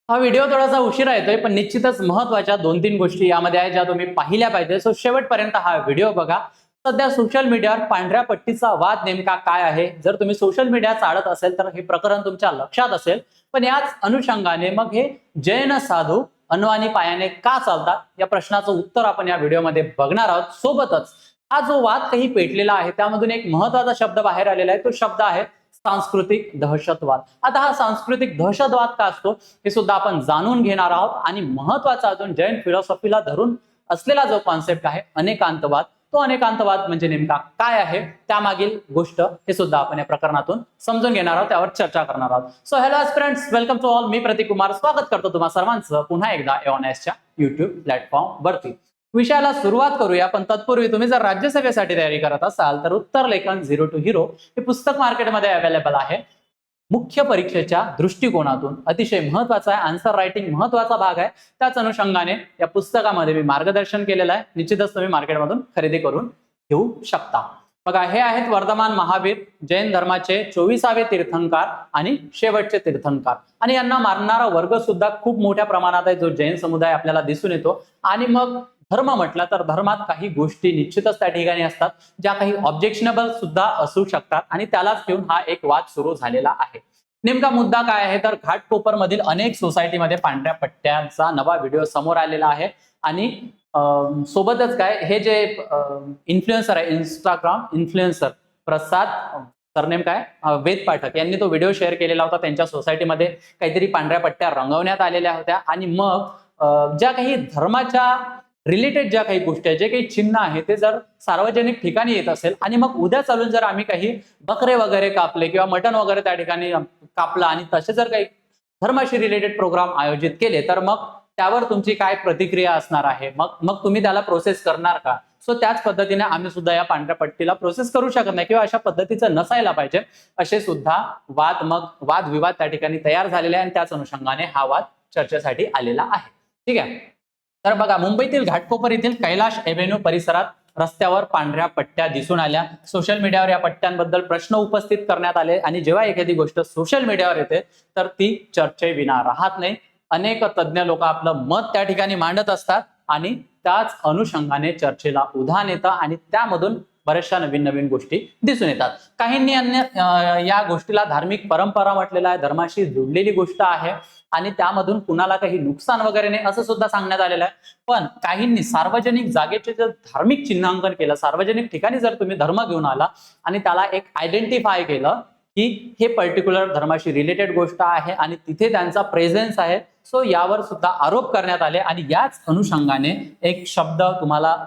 हा व्हिडिओ थोडासा उशिरा येतोय, पण निश्चितच महत्त्वाच्या 2-3 गोष्टी यामध्ये आहेत ज्या तुम्ही पाहिल्या पाहिजे. सो शेवटपर्यंत हा व्हिडिओ बघा. सध्या सोशल मीडियावर पांढऱ्या पट्टीचा वाद नेमका काय आहे? जर तुम्ही सोशल मीडिया चालत असेल तर हे प्रकरण तुमच्या लक्षात असेल. पण याच अनुषंगाने मग हे जैन साधू अनवाणी पायाने का चालतात? या प्रश्नाचं उत्तर आपण या व्हिडिओमध्ये बघणार आहोत. सोबतच हा जो वाद काही पेटलेला आहे त्यामधून एक महत्त्वाचा शब्द बाहेर आलेला आहे. तो शब्द आहे सांस्कृतिक दहशतवाद. आता हा सांस्कृतिक दहशतवाद का असतो हे सुद्धा आपण जाणून घेणार आहोत. आणि महत्त्वाचा अजून जैन फिलॉसॉफीला धरून असलेला जो कॉन्सेप्ट आहे अनेकांतवाद, तो अनेकांतवाद म्हणजे नेमका काय आहे, त्यामागील गोष्ट हे सुद्धा आपण या प्रकरणातून समजून घेणार आहोत, त्यावर चर्चा करणार आहोत. So hello friends, welcome to all. मी प्रतीक कुमार स्वागत करतो तुम्हा सर्वांचं पुन्हा एकदा एओनएसच्या युट्यूब प्लॅटफॉर्म वरती. विषयाला सुरुवात करूया, पण तत्पूर्वी तुम्ही जर राज्यसभेसाठी तयारी करत असाल तर उत्तर लेखन 0 to Hero हे पुस्तक मार्केटमध्ये अवेलेबल आहे. मुख्य परीक्षेच्या दृष्टिकोनातून अतिशय महत्वाचा आहे. आन्सर रायटिंग महत्वाचा भाग आहे. त्याच अनुषंगाने या पुस्तकामध्ये मी मार्गदर्शन केलेलं आहे. निश्चितच तुम्ही मार्केटमधून खरेदी करून घेऊ शकता. बघा, हे आहेत वर्धमान महावीर, जैन धर्माचे 24वे तीर्थंकार आणि शेवटचे तीर्थंकार. आणि यांना मानणारा वर्ग सुद्धा खूप मोठ्या प्रमाणात आहे, जो जैन समुदाय आपल्याला दिसून येतो. आणि मग धर्म म्हटलं तर धर्मात काही गोष्टी निश्चितच त्या ठिकाणी असतात ज्या काही ऑब्जेक्शनेबल सुद्धा असू शकतात, आणि त्यालाच घेऊन हा एक वाद सुरू झालेला आहे. नेमका मुद्दा काय आहे तर घाटकोपर मधील अनेक सोसायटीमध्ये पांढऱ्या पट्ट्यांचा नवा व्हिडिओ समोर आलेला आहे. आणि सोबतच काय, हे जे इन्फ्लुएन्सर आहे, इंस्टाग्राम इन्फ्लुएन्सर प्रसाद सरनेम काय वेद पाठक यांनी तो व्हिडिओ शेअर केलेला होता. त्यांच्या सोसायटीमध्ये काहीतरी पांढऱ्या पट्ट्या रंगवण्यात आलेल्या होत्या. आणि मग ज्या काही धर्माच्या रिलेटेड ज्या काही गोष्टी आहेत, जे काही चिन्ह आहे, ते जर सार्वजनिक ठिकाणी येत असेल आणि मग उद्या चालून जर आम्ही काही बकरे वगैरे कापले किंवा मटण वगैरे त्या ठिकाणी कापलं आणि तसे जर काही धर्माशी रिलेटेड प्रोग्राम आयोजित केले तर मग त्यावर तुमची काय प्रतिक्रिया असणार आहे, मग तुम्ही त्याला प्रोसेस करणार का? सो त्याच पद्धतीने आम्ही सुद्धा या पांढऱ्या पट्टीला प्रोसेस करू शकत नाही किंवा अशा पद्धतीचं नसायला पाहिजे, असे सुद्धा वादविवाद त्या ठिकाणी तयार झालेले आहे. आणि त्याच अनुषंगाने हा वाद चर्चेसाठी आलेला आहे. ठीक आहे. तर बघा, मुंबईतील घाटकोपर येथील कैलाश एव्हेन्यू परिसरात रस्त्यावर पांढऱ्या पट्ट्या दिसून आल्या. सोशल मीडियावर या पट्ट्यांबद्दल प्रश्न उपस्थित करण्यात आले. आणि जेव्हा एखादी गोष्ट सोशल मीडियावर येते तर ती चर्चेविना राहत नाही. अनेक तज्ज्ञ लोक आपलं मत त्या ठिकाणी मांडत असतात आणि त्याच अनुषंगाने चर्चेला उधाण येतं आणि त्यामधून बऱ्याचशा नवीन नवीन गोष्टी दिसून येतात. काहींनी या गोष्टीला धार्मिक परंपरा म्हटलेला आहे, धर्माशी जोडलेली गोष्ट आहे आणि त्यामधून कुणाला काही नुकसान वगैरे नाही असं सुद्धा सांगण्यात आलेलं आहे. पण काहींनी सार्वजनिक जागेचे जर धार्मिक चिन्हांकन केलं, सार्वजनिक ठिकाणी जर तुम्ही धर्म घेऊन आला आणि त्याला एक आयडेंटिफाय केलं की हे पर्टिक्युलर धर्माशी रिलेटेड गोष्ट आहे आणि तिथे त्यांचा प्रेझेन्स आहे, सो यावर सुद्धा आरोप करण्यात आले. आणि याच अनुषंगाने एक शब्द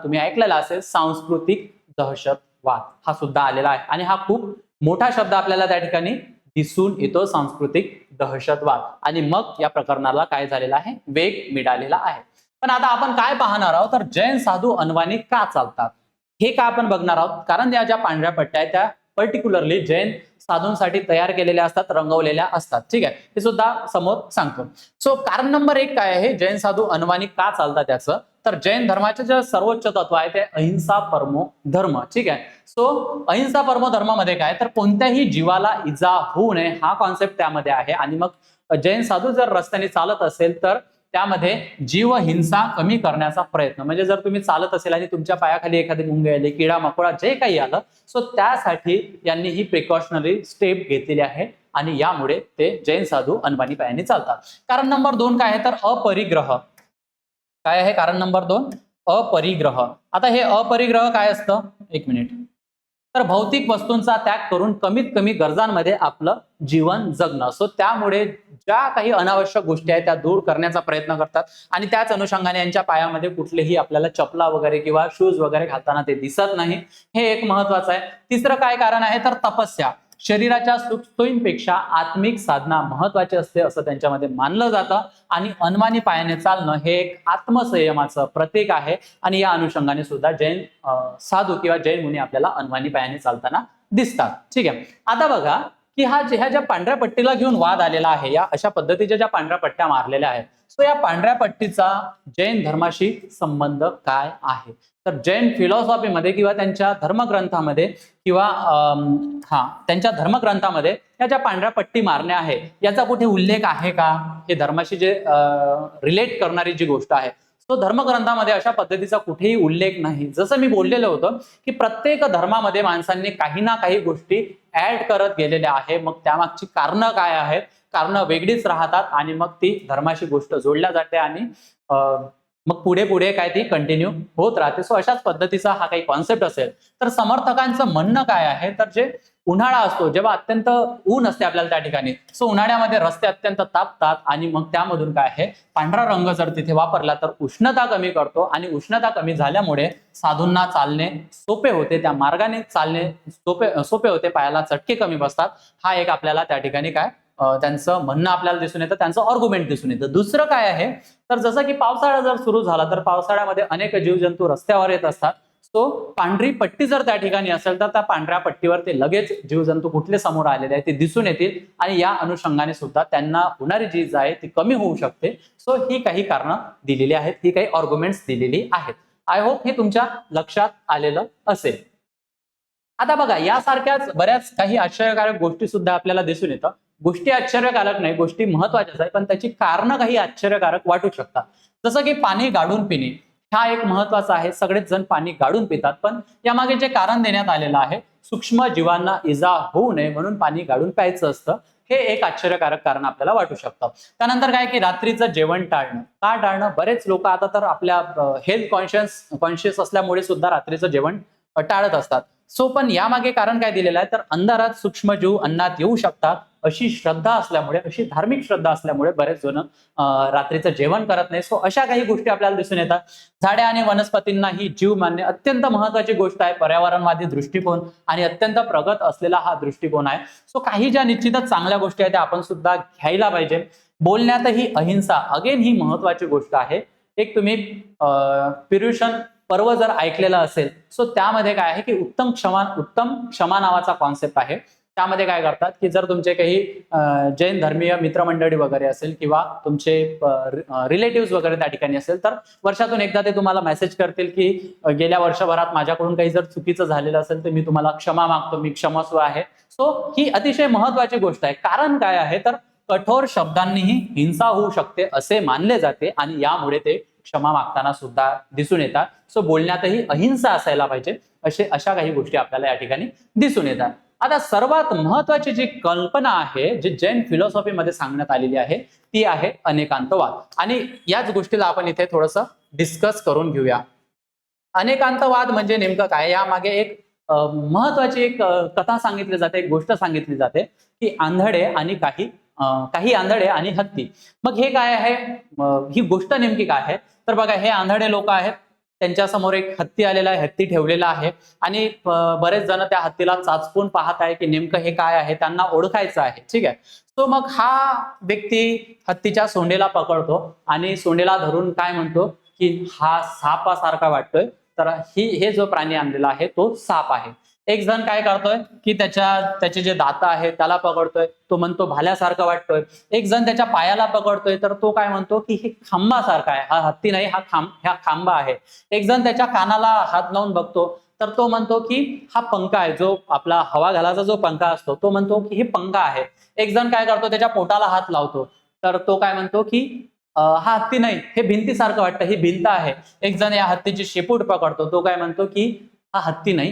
तुम्ही ऐकलेला असेल, सांस्कृतिक दहशतवाद, हा सुद्धा आलेला आहे. आणि हा खूप मोठा शब्द आपल्याला त्या ठिकाणी दिसून येतो, सांस्कृतिक दहशतवाद. आणि मग या प्रकरणाला काय झालेला आहे, वेग मिळालेला आहे. पण आता आपण काय पाहणार आहोत तर जैन साधू अनवाणी का चालतात हे का आपण बघणार आहोत. कारण या ज्या पांढऱ्या पट्ट्या आहेत त्या पर्टिक्युलरली जैन साधूंसाठी तयार केलेल्या असतात, रंगवलेल्या असतात. ठीक आहे, हे सुद्धा समोर सांगतो. सो कारण नंबर 1 काय आहे, जैन साधू अनवाणी का चालतात त्याचं, तर जैन धर्माचे जे सर्वोच्च तत्व आहे ते अहिंसा परमो धर्म. ठीक आहे. सो अहिंसा परमो धर्मामध्ये काय तर कोणत्याही जीवाला इजा होऊ नये हा कॉन्सेप्ट त्यामध्ये आहे. आणि मग जैन साधू जर रस्त्याने चालत असेल तर त्यामध्ये जीव हिंसा कमी करण्याचा प्रयत्न, म्हणजे जर तुम्ही चालत असेल आणि तुमच्या पायाखाली एखादी मुंगी आली, किडा मकोडा जे काही आलं, सो त्यासाठी यांनी ही प्रिकॉशनरी स्टेप घेतलेली आहे. आणि यामुळे ते जैन साधू अनवाणी पायाने चालतात. कारण नंबर 2 काय आहे तर अपरिग्रह. काय आहे कारण नंबर 2, अपरिग्रह. आता हे अपरिग्रह काय असतं, एक मिनिट, तर भौतिक वस्तूंचा त्याग करून कमीत कमी गरजांमध्ये आपलं जीवन जगणं. सो त्यामुळे ज्या काही अनावश्यक गोष्टी आहेत त्या दूर करण्याचा प्रयत्न करतात. आणि त्याच अनुषंगाने यांच्या पायामध्ये कुठलेही आपल्याला चपला वगैरे किंवा शूज वगैरे घालताना ते दिसत नाही, हे एक महत्वाचं आहे. तिसरं काय कारण आहे तर तपस्या. शरीराच्या सुखसोयींपेक्षा आत्मिक साधना महत्वाची असते असं त्यांच्यामध्ये मानलं जातं. आणि अनवाणी पायाने चालणं हे एक आत्मसंयमाचं प्रतीक आहे. आणि या अनुषंगाने सुद्धा जैन साधू किंवा जैन मुनी आपल्याला अनवाणी पायाने चालताना दिसतात. ठीक आहे. आता बघा, की ह्या ज्या पांढऱ्या पट्टीला घेऊन वाद आलेला आहे, या अशा पद्धतीच्या ज्या पांढऱ्या पट्ट्या मारलेल्या आहेत, सो या पांढऱ्या पट्टीचा जैन धर्माशी संबंध काय आहे? तर जैन फिलॉसॉफीमध्ये किंवा त्यांच्या धर्मग्रंथामध्ये किंवा त्यांच्या धर्मग्रंथामध्ये या ज्या पांढऱ्या पट्टी मारण्या आहे याचा कुठे उल्लेख आहे का? हे धर्माशी जे रिलेट करणारी जी गोष्ट आहे, तो धर्मग्रंथामध्ये अशा पद्धतीचा कुठेही उल्लेख नाही. जसं मी बोललेलं होतं की प्रत्येक धर्मामध्ये माणसांनी काही ना काही गोष्टी ऍड करत गेलेल्या आहे. मग त्यामागची कारणं काय आहेत? कारणं वेगळीच राहतात आणि मग ती धर्माशी गोष्ट जोडल्या जाते आणि मग पुढे पुढे काय ती कंटिन्यू होत राहते. सो अशाच पद्धतीचा हा काही कॉन्सेप्ट असेल तर समर्थकांचं म्हणणं काय आहे? तर जे उन्हाळा असतो, जेव्हा अत्यंत ऊन असते आपल्याला त्या ठिकाणी, सो उन्हाळ्यामध्ये रस्ते अत्यंत तापतात आणि मग त्यामधून काय आहे, पांढरा रंग जर तिथे वापरला तर उष्णता कमी करतो आणि उष्णता कमी झाल्यामुळे साधूंना चालणे सोपे होते, त्या मार्गाने चालणे सोपे होते, पायाला चटके कमी बसतात. हा एक आपल्याला त्या ठिकाणी काय त्यांचं म्हणणं आपल्याला दिसून येतं, त्यांचं आर्ग्युमेंट दिसून येतं. दुसरं काय आहे तर जसं की पावसाळा जर सुरू झाला तर पावसाळ्यामध्ये अनेक जीवजंतू रस्त्यावर येत असतात. सो पांढरी पट्टी जर त्या ठिकाणी असेल तर त्या पांढऱ्या पट्टीवर ते लगेच जीवजंतू कुठले समोर आलेले आहेत ते दिसून येतील आणि या अनुषंगाने सुद्धा त्यांना होणारी जी इजा आहे ती कमी होऊ शकते. सो ही काही कारणं दिलेली आहेत, ही काही आर्ग्युमेंट्स दिलेली आहेत. आय होप हे तुमच्या लक्षात आलेलं असेल. आता बघा, यासारख्याच बऱ्याच काही आश्चर्यकारक गोष्टी सुद्धा आपल्याला दिसून येतात. गोष्टी आश्चर्यकारक नाही, गोष्टी महत्वाच्याच आहे, पण त्याची कारणं काही आश्चर्यकारक वाटू शकतात. जसं की पाणी गाळून पिणे, हा एक महत्वाचा आहे. सगळेच जण पाणी गाळून पितात, पण यामागे जे कारण देण्यात आलेलं आहे, सूक्ष्म जीवांना इजा होऊ नये म्हणून पाणी गाळून प्यायचं असतं, हे एक आश्चर्यकारक कारण आपल्याला वाटू शकतं. त्यानंतर काय की रात्रीचं जेवण टाळणं. का टाळणं? बरेच लोक आता तर आपल्या हेल्थ कॉन्शियस असल्यामुळे सुद्धा रात्रीचं जेवण टाळत असतात. सो पण यामागे कारण काय दिलेलं आहे, तर अंधारात सूक्ष्मजीव अन्नात येऊ शकतात अशी श्रद्धा असल्यामुळे, अशी धार्मिक श्रद्धा असल्यामुळे बरेच जण रात्रीचं जेवण करत नाही. सो अशा काही गोष्टी आपल्याला दिसून येतात. झाडे आणि वनस्पतींना ही जीव मानणे अत्यंत महत्वाची गोष्ट आहे. पर्यावरणवादी दृष्टिकोन आणि अत्यंत प्रगत असलेला हा दृष्टिकोन आहे. सो काही ज्या निश्चितच चांगल्या गोष्टी आहेत त्या आपण सुद्धा घ्यायला पाहिजे. बोलण्यातही अहिंसा, अगेन ही महत्वाची गोष्ट आहे. एक तुम्ही पर्युषण पर्व जर ऐकलेलं असेल, सो त्यामध्ये काय आहे की उत्तम क्षमा नावाचा कॉन्सेप्ट आहे. त्यामध्ये काय करतात की जर तुमचे काही जैन धर्मीय मित्रमंडळी वगैरे असेल किंवा तुमचे रिलेटिव्ह वगैरे त्या ठिकाणी असेल, तर वर्षातून एकदा ते तुम्हाला मेसेज करतील की गेल्या वर्षभरात माझ्याकडून काही जर चुकीचं झालेलं असेल तर मी तुम्हाला क्षमा मागतो, मी क्षमस्व आहे. सो ही अतिशय महत्वाची गोष्ट आहे. कारण काय आहे तर कठोर शब्दांनीही हिंसा होऊ शकते असे मानले जाते आणि यामुळे ते क्षमा मागताना सुद्धा दिसून येतात. सो बोलण्यातही अहिंसा असायला पाहिजे, अशा काही गोष्टी आपल्याला या ठिकाणी दिसून येतात. आता सर्वात महत्वाची जी कल्पना आहे जी जैन फिलॉसॉफीमध्ये सांगण्यात आलेली आहे ती आहे अनेकांतवाद. आणि याच गोष्टीला आपण इथे थोडंसं डिस्कस करून घेऊया. अनेकांतवाद म्हणजे नेमकं काय? यामागे एक महत्वाची एक कथा सांगितली जाते, एक गोष्ट सांगितली जाते की आंधळे आणि काही आंधळे आणि हत्ती. मग हे काय आहे? ही गोष्ट नेमकी काय आहे? तर बघा, हे आंधळे लोक आहेत, त्यांच्या समोर एक हत्ती आलेला आहे, हत्ती ठेवलेला आहे आणि बरेच जण त्या हत्तीला चाचपून पाहत आहे की नेमकं हे काय आहे, त्यांना ओळखायचं आहे. ठीक आहे. सो मग हा व्यक्ती हत्तीच्या सोंडेला पकडतो आणि सोंडेला धरून काय म्हणतो की हा सापासारखा वाटतोय, तर हे जो प्राणी आणलेला आहे तो साप आहे. एक जण काय करतोय की त्याचे जे दात आहेत त्याला पकडतोय, तो म्हणतो भाल्यासारखं वाटतोय. एक जण त्याच्या पायाला पकडतोय तर तो काय म्हणतो की हे खांबासारखा आहे, हा हत्ती नाही, हा खांबा आहे. एक जण त्याच्या कानाला हात लावून बघतो तर तो म्हणतो की हा पंखा आहे, जो आपला हवा घालाचा जो पंखा असतो तो म्हणतो की हे पंखा आहे. एक जण काय करतो, त्याच्या पोटाला हात लावतो तर तो काय म्हणतो की हा हत्ती नाही, हे भिंतीसारखं वाटतं, ही भिंत आहे. एक जण या हत्तीची शेपूट पकडतो, तो काय म्हणतो की हा हत्ती नाही,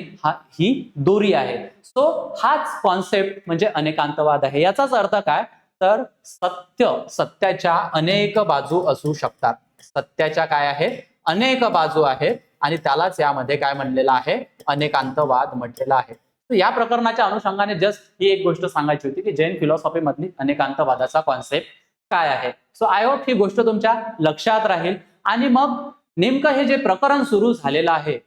ही दोरी आहे. सो हाच कॉन्सेप्ट म्हणजे अनेकांतवाद आहे. याचाच अर्थ काय तर सत्याच्या अनेक बाजू असू शकतात. सत्याच्या काय आहे? अनेक बाजू आहेत आणि त्यालाच यामध्ये काय म्हणलेलं आहे? अनेकांतवाद म्हटलेला आहे. या प्रकरणाच्या अनुषंगाने जस्ट ही एक गोष्ट सांगायची होती की जैन फिलॉसॉफी मधली अनेकांतवादाचा कॉन्सेप्ट काय आहे. सो आय होप ही गोष्ट तुमच्या लक्षात राहील. आणि मग नेमकं हे जे प्रकरण सुरू झालेलं आहे,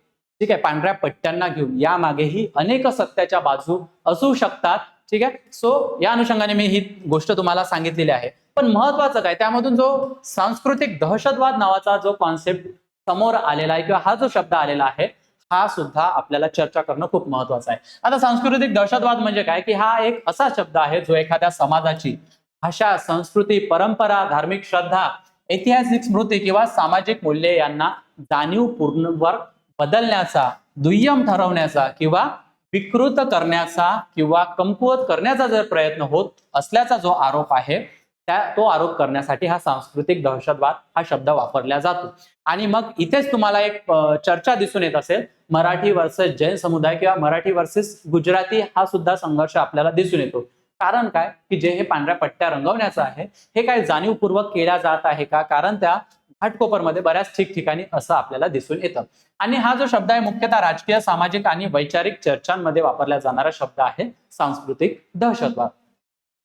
ठीक आहे, पांढऱ्या पट्ट्यांना घेऊन, यामागेही अनेक सत्याच्या बाजू असू शकतात. ठीक आहे. सो या अनुषंगाने मी ही गोष्ट तुम्हाला सांगितलेली आहे. पण महत्वाचं काय, त्यामधून जो सांस्कृतिक दहशतवाद नावाचा जो कॉन्सेप्ट समोर आलेला आहे किंवा हा जो शब्द आलेला आहे, हा सुद्धा आपल्याला चर्चा करणं खूप महत्वाचं आहे. आता सांस्कृतिक दहशतवाद म्हणजे काय, की हा एक असा शब्द आहे जो एखाद्या समाजाची भाषा, संस्कृती, परंपरा, धार्मिक श्रद्धा, ऐतिहासिक स्मृती किंवा सामाजिक मूल्ये यांना जाणीवपूर्वक बदलण्याचा, दुय्यम ठरवण्याचा किंवा विकृत करण्याचा किंवा कमकुवत करण्याचा जर प्रयत्न होत असल्याचा जो आरोप आहे, तो आरोप करण्यासाठी हा सांस्कृतिक दहशतवाद हा शब्द वापरला जातो. आणि मग इथेच तुम्हाला एक चर्चा दिसून येत असेल, मराठी वर्सेस जैन समुदाय किंवा मराठी वर्सेस गुजराती हा सुद्धा संघर्ष आपल्याला दिसून येतो. कारण काय, की जे हे पांढऱ्या पट्ट्या रंगवण्याचं आहे हे काय जाणीवपूर्वक केल्या जात आहे का? कारण त्या घाटकोपरमध्ये बऱ्याच ठिकठिकाणी असं आपल्याला दिसून येतं. आणि हा जो शब्द आहे मुख्यतः राजकीय, सामाजिक आणि वैचारिक चर्चांमध्ये वापरला जाणारा शब्द आहे सांस्कृतिक दहशतवाद.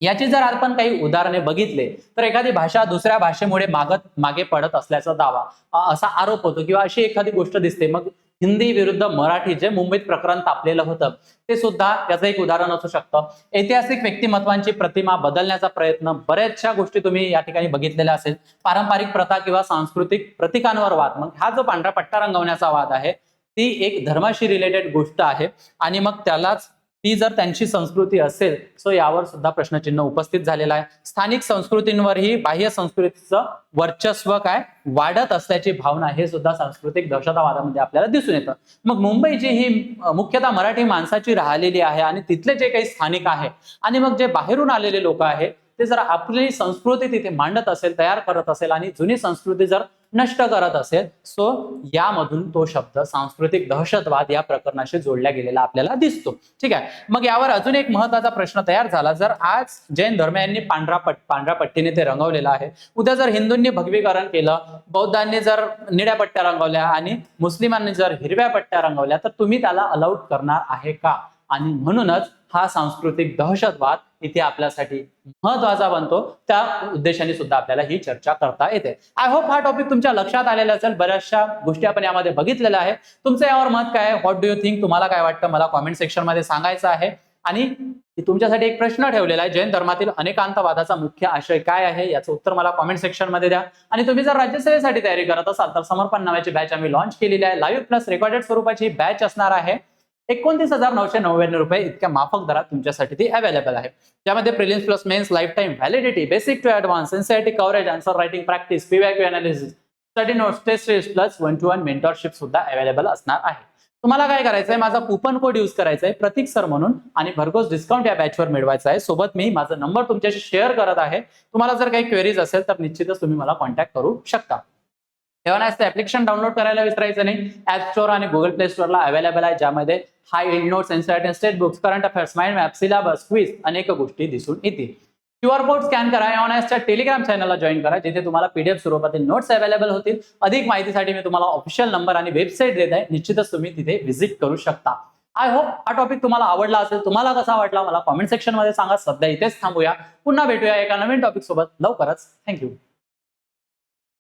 याची जर आपण काही उदाहरणे बघितले तर एखादी भाषा दुसऱ्या भाषेमुळे मागे पडत असल्याचा दावा, असा आरोप होतो किंवा अशी एखादी गोष्ट दिसते. मग हिंदी विरुद्ध मराठी जे मुंबईत प्रकरण तापलेलं होतं ते सुद्धा याचं एक उदाहरण असू शकतं. ऐतिहासिक व्यक्तिमत्वांची प्रतिमा बदलण्याचा प्रयत्न, बऱ्याचशा गोष्टी तुम्ही या ठिकाणी बघितलेल्या असेल. पारंपरिक प्रथा किंवा सांस्कृतिक प्रतीकांवर वाद. मग हा जो पांढरा पट्टा रंगवण्याचा वाद आहे ती एक धर्माशी रिलेटेड गोष्ट आहे आणि मग त्यालाच ती जर त्यांची संस्कृती असेल सो यावर सुद्धा प्रश्नचिन्ह उपस्थित झालेला आहे. स्थानिक संस्कृतींवरही बाह्य संस्कृतीचं वर्चस्व काय वाढत असल्याची भावना हे सुद्धा सांस्कृतिक दहशतवादामध्ये आपल्याला दिसून येतं. मग मुंबई जी ही मुख्यतः मराठी माणसाची राहिलेली आहे आणि तिथले जे काही स्थानिक आहे आणि मग जे बाहेरून आलेले लोक आहेत ते जर आपली संस्कृती तिथे मांडत असेल, तयार करत असेल आणि जुनी संस्कृती जर नष्ट करत असेल सो यामधून तो शब्द सांस्कृतिक दहशतवाद या प्रकरणाशी जोडला गेलेला आपल्याला दिसतो. ठीक आहे. मग यावर अजून एक महत्वाचा प्रश्न तयार झाला, जर आज जैन धर्मियांनी पांढऱ्या पट्टीने ते रंगवलेलं आहे, उद्या जर हिंदूंनी भगवीकरण केलं, बौद्धांनी जर निळ्या पट्ट्या रंगवल्या आणि मुस्लिमांनी जर हिरव्या पट्ट्या रंगवल्या तर तुम्ही त्याला अलाउड करणार आहे का? आणि म्हणूनच हा सांस्कृतिक दहशतवाद इथे आपल्यासाठी महत्वाचा बनतो. त्या उद्देशाने सुद्धा आपल्याला ही चर्चा करता येते. आय होप हा टॉपिक तुमच्या लक्षात आलेला असेल. बऱ्याचशा गोष्टी आपण यामध्ये बघितलेल्या आहे. तुमचं यावर मत काय आहे? What do you think? तुम्हाला काय वाटतं मला कॉमेंट सेक्शन मध्ये सांगायचं आहे. आणि तुमच्यासाठी एक प्रश्न ठेवलेला आहे, जैन धर्मातील अनेकांतवादाचा मुख्य आशय काय आहे? याचं उत्तर मला कॉमेंट सेक्शन मध्ये द्या. आणि तुम्ही जर राज्यसेवेसाठी तयारी करत असाल तर समर्पण नावाची बॅच आम्ही लॉन्च केलेली आहे. लाईव्ह प्लस रेकॉर्डेड स्वरूपाची बॅच असणार आहे. 29,999 रुपये इतक्या माफक दरात तुमच्यासाठी ती अवेलेबल आहे. त्यामध्ये prelims plus mains, life time validity, basic to advance, NCERT coverage, answer writing practice, PYQ analysis, study notes, test series plus 1-to-1 mentorship सुद्धा अवेलेबल असणार आहे. तुम्हाला काय करायचंय, माझा कुपन कोड यूज करायचा आहे प्रतीक सर म्हणून आणि भरघोस डिस्काउंट या बॅचवर मिळवायचा आहे. सोबत मी माझा नंबर तुमच्याशी शेअर करत आहे. तुम्हाला जर काही क्वेरीज असेल तर निश्चितच तुम्ही मला कॉन्टॅक्ट करू शकता. ऍप्लिकेशन डाउनलोड करायला विसरायचं नाही. ऍप स्टोअर आणि गुगल प्ले स्टोअरला अवेलेबल आहे, ज्यामध्ये high yield notes, NCERT state books, current affairs, mind map, syllabus, quiz अनेक गोष्टी दिसून येतील. क्यूआर कोड स्कॅन करा. ऑनएसच्या टेलिग्राम चॅनलला जॉईन करा, जिथे तुम्हाला पीडीएफ स्वरूपातील नोट्स अवेलेबल होतील. अधिक माहितीसाठी मी तुम्हाला ऑफिशियल नंबर आणि वेबसाईट देत आहे, निश्चितच तुम्ही तिथे व्हिजिट करू शकता. आय होप हा टॉपिक तुम्हाला आवडला असेल. तुम्हाला कसा वाटला मला कॉमेंट सेक्शन मध्ये सांगा. सध्या इथेच थांबूया, पुन्हा भेटूया एका नवीन टॉपिक सोबत लवकरच. थँक्यू.